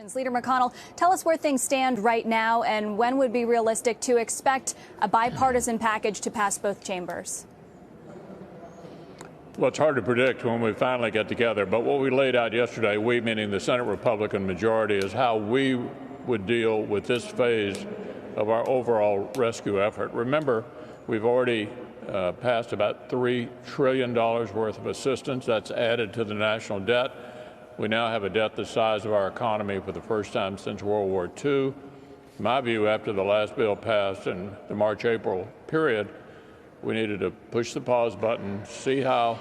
Leader McConnell, tell us where things stand right now and when would be realistic to expect a bipartisan package to pass both chambers. Well, it's hard to predict when we finally get together, but what we laid out yesterday, we meaning the Senate Republican majority, is how we would deal with this phase of our overall rescue effort. Remember, we've already passed about $3 trillion worth of assistance. That's added to the national debt. We now have a debt the size of our economy for the first time since World War II. In my view, after the last bill passed in the March-April period, we needed to push the pause button, see how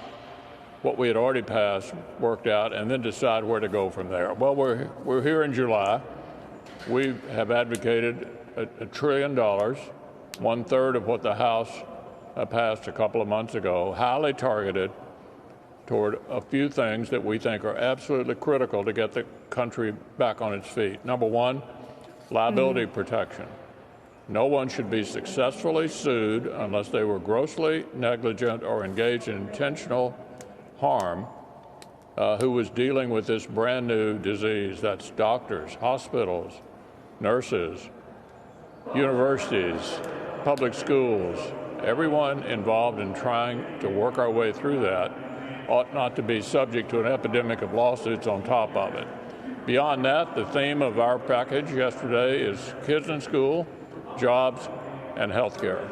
what we had already passed worked out, and then decide where to go from there. Well, we're here in July. We have advocated $1 trillion, one-third of what the House passed a couple of months ago, highly targeted toward a few things that we think are absolutely critical to get the country back on its feet. Number one, liability protection. No one should be successfully sued unless they were grossly negligent or engaged in intentional harm who was dealing with this brand new disease. That's doctors, hospitals, nurses, universities, public schools. Everyone involved in trying to work our way through that ought not to be subject to an epidemic of lawsuits on top of it. Beyond that, the theme of our package yesterday is kids in school, jobs, and health care.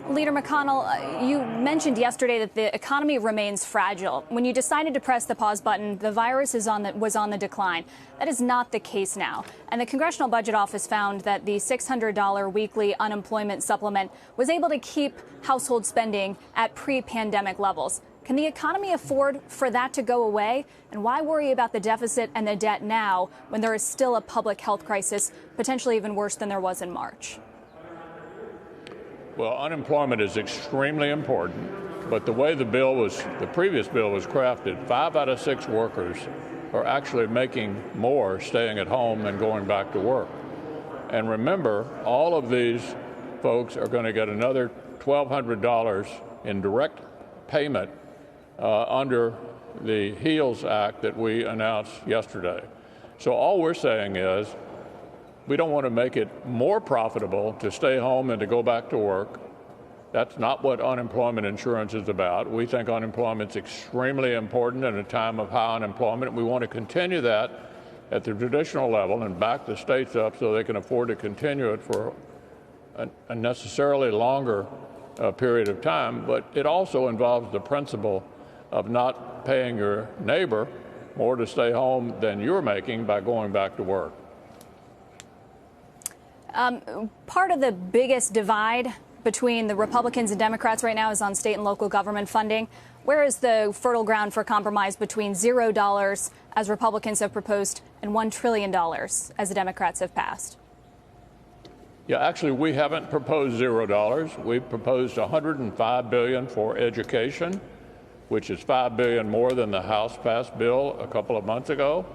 Leader McConnell, you mentioned yesterday that the economy remains fragile. When you decided to press the pause button, the virus was on the decline. That is not the case now. And the Congressional Budget Office found that the $600 weekly unemployment supplement was able to keep household spending at pre-pandemic levels. Can the economy afford for that to go away? And why worry about the deficit and the debt now when there is still a public health crisis, potentially even worse than there was in March? Well, unemployment is extremely important, but the way the previous bill was crafted, 5 out of 6 workers are actually making more staying at home than going back to work. And remember, all of these folks are going to get another $1,200 in direct payment under the HEALS Act that we announced yesterday. So all we're saying is we don't want to make it more profitable to stay home than to go back to work. That's not what unemployment insurance is about. We think unemployment is extremely important in a time of high unemployment. We want to continue that at the traditional level and back the states up so they can afford to continue it for a necessarily longer period of time. But it also involves the principle of not paying your neighbor more to stay home than you're making by going back to work. Part of the biggest divide between the Republicans and Democrats right now is on state and local government funding. Where is the fertile ground for compromise between $0, as Republicans have proposed, and $1 trillion, as the Democrats have passed? Yeah, actually, we haven't proposed $0. We proposed $105 billion for education, which is $5 billion more than the House passed bill a couple of months ago.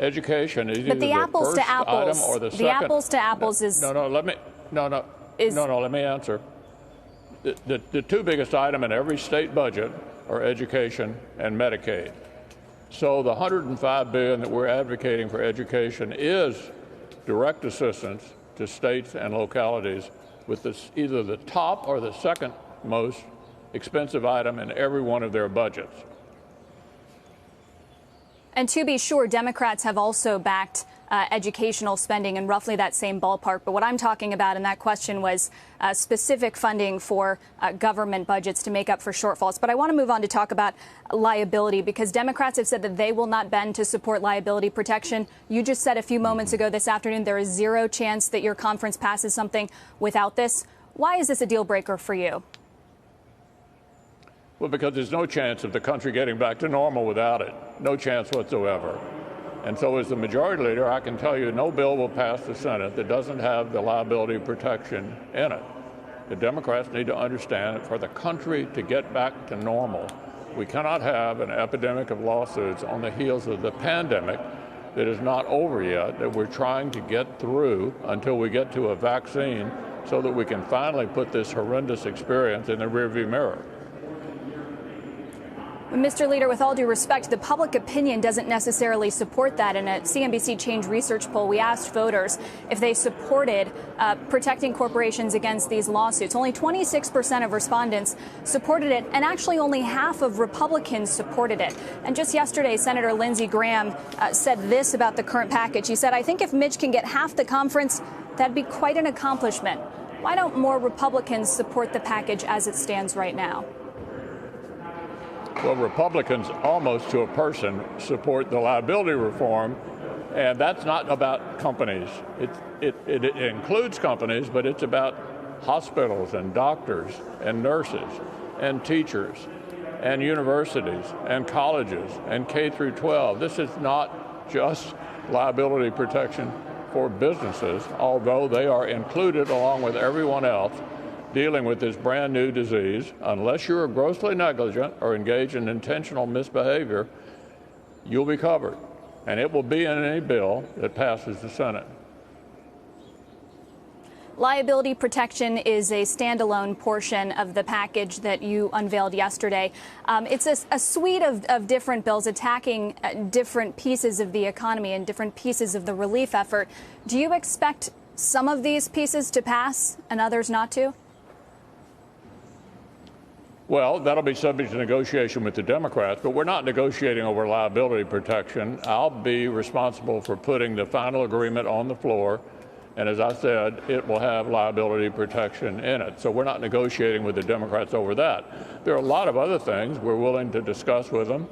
Education is either the first item or the second. The apples to apples is let me answer. The two biggest items in every state budget are education and Medicaid. So the $105 billion that we're advocating for education is direct assistance to states and localities with either the top or the second most expensive item in every one of their budgets. And to be sure, Democrats have also backed educational spending in roughly that same ballpark. But what I'm talking about in that question was specific funding for government budgets to make up for shortfalls. But I want to move on to talk about liability, because Democrats have said that they will not bend to support liability protection. You just said a few moments ago this afternoon there is zero chance that your conference passes something without this. Why is this a deal breaker for you? Well, because there's no chance of the country getting back to normal without it. No chance whatsoever. And so as the majority leader, I can tell you no bill will pass the Senate that doesn't have the liability protection in it. The Democrats need to understand that for the country to get back to normal, we cannot have an epidemic of lawsuits on the heels of the pandemic that is not over yet, that we're trying to get through until we get to a vaccine so that we can finally put this horrendous experience in the rearview mirror. Mr. Leader, with all due respect, the public opinion doesn't necessarily support that. In a CNBC Change Research poll, we asked voters if they supported protecting corporations against these lawsuits. Only 26% of respondents supported it, and actually only half of Republicans supported it. And just yesterday, Senator Lindsey Graham said this about the current package. He said, "I think if Mitch can get half the conference, that'd be quite an accomplishment." Why don't more Republicans support the package as it stands right now? Well, Republicans, almost to a person, support the liability reform, and that's not about companies. It includes companies, but it's about hospitals and doctors and nurses and teachers and universities and colleges and K through 12. This is not just liability protection for businesses, although they are included along with everyone else dealing with this brand new disease. Unless you're grossly negligent or engage in intentional misbehavior, you'll be covered. And it will be in any bill that passes the Senate. Liability protection is a standalone portion of the package that you unveiled yesterday. It's a suite of different bills attacking different pieces of the economy and different pieces of the relief effort. Do you expect some of these pieces to pass and others not to? Well, that'll be subject to negotiation with the Democrats, but we're not negotiating over liability protection. I'll be responsible for putting the final agreement on the floor, and as I said, it will have liability protection in it. So we're not negotiating with the Democrats over that. There are a lot of other things we're willing to discuss with them.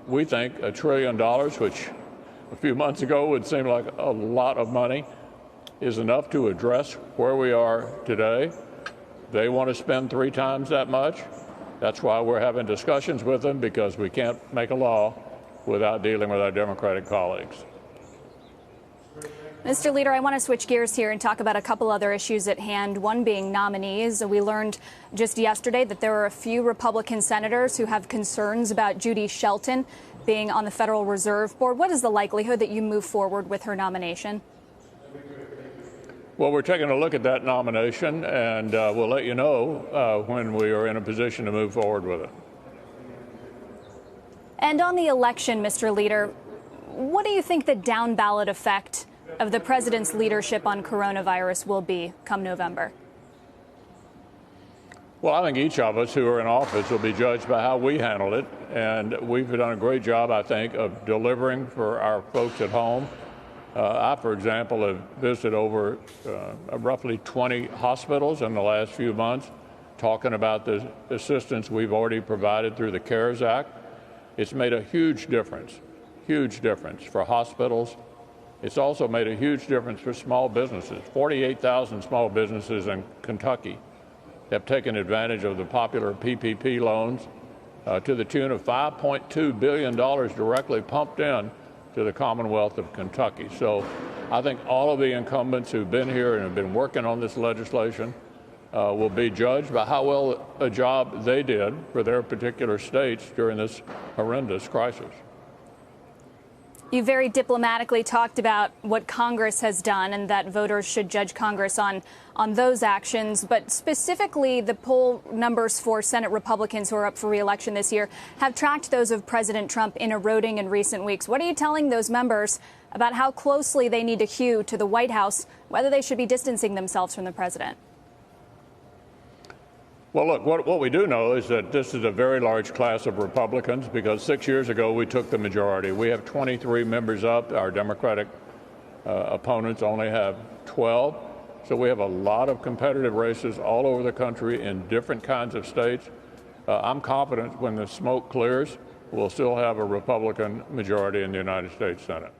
We think $1 trillion, which a few months ago would seem like a lot of money, is enough to address where we are today. They want to spend 3 times that much. That's why we're having discussions with them, because we can't make a law without dealing with our Democratic colleagues. Mr. Leader, I want to switch gears here and talk about a couple other issues at hand, one being nominees. We learned just yesterday that there are a few Republican senators who have concerns about Judy Shelton being on the Federal Reserve Board. What is the likelihood that you move forward with her nomination? Well, we're taking a look at that nomination, and we'll let you know when we are in a position to move forward with it. And on the election, Mr. Leader, what do you think the down ballot effect of the president's leadership on coronavirus will be come November? Well, I think each of us who are in office will be judged by how we handle it, and we've done a great job, I think, of delivering for our folks at home. I, for example, have visited over roughly 20 hospitals in the last few months, talking about the assistance we've already provided through the CARES Act. It's made a huge difference for hospitals. It's also made a huge difference for small businesses. 48,000 small businesses in Kentucky have taken advantage of the popular PPP loans to the tune of $5.2 billion directly pumped in to the Commonwealth of Kentucky. So I think all of the incumbents who've been here and have been working on this legislation will be judged by how well a job they did for their particular states during this horrendous crisis. You very diplomatically talked about what Congress has done and that voters should judge Congress on those actions. But specifically, the poll numbers for Senate Republicans who are up for re-election this year have tracked those of President Trump in eroding in recent weeks. What are you telling those members about how closely they need to hew to the White House, whether they should be distancing themselves from the president? Well, look, what we do know is that this is a very large class of Republicans, because 6 years ago we took the majority. We have 23 members up. Our Democratic opponents only have 12. So we have a lot of competitive races all over the country in different kinds of states. I'm confident when the smoke clears, we'll still have a Republican majority in the United States Senate.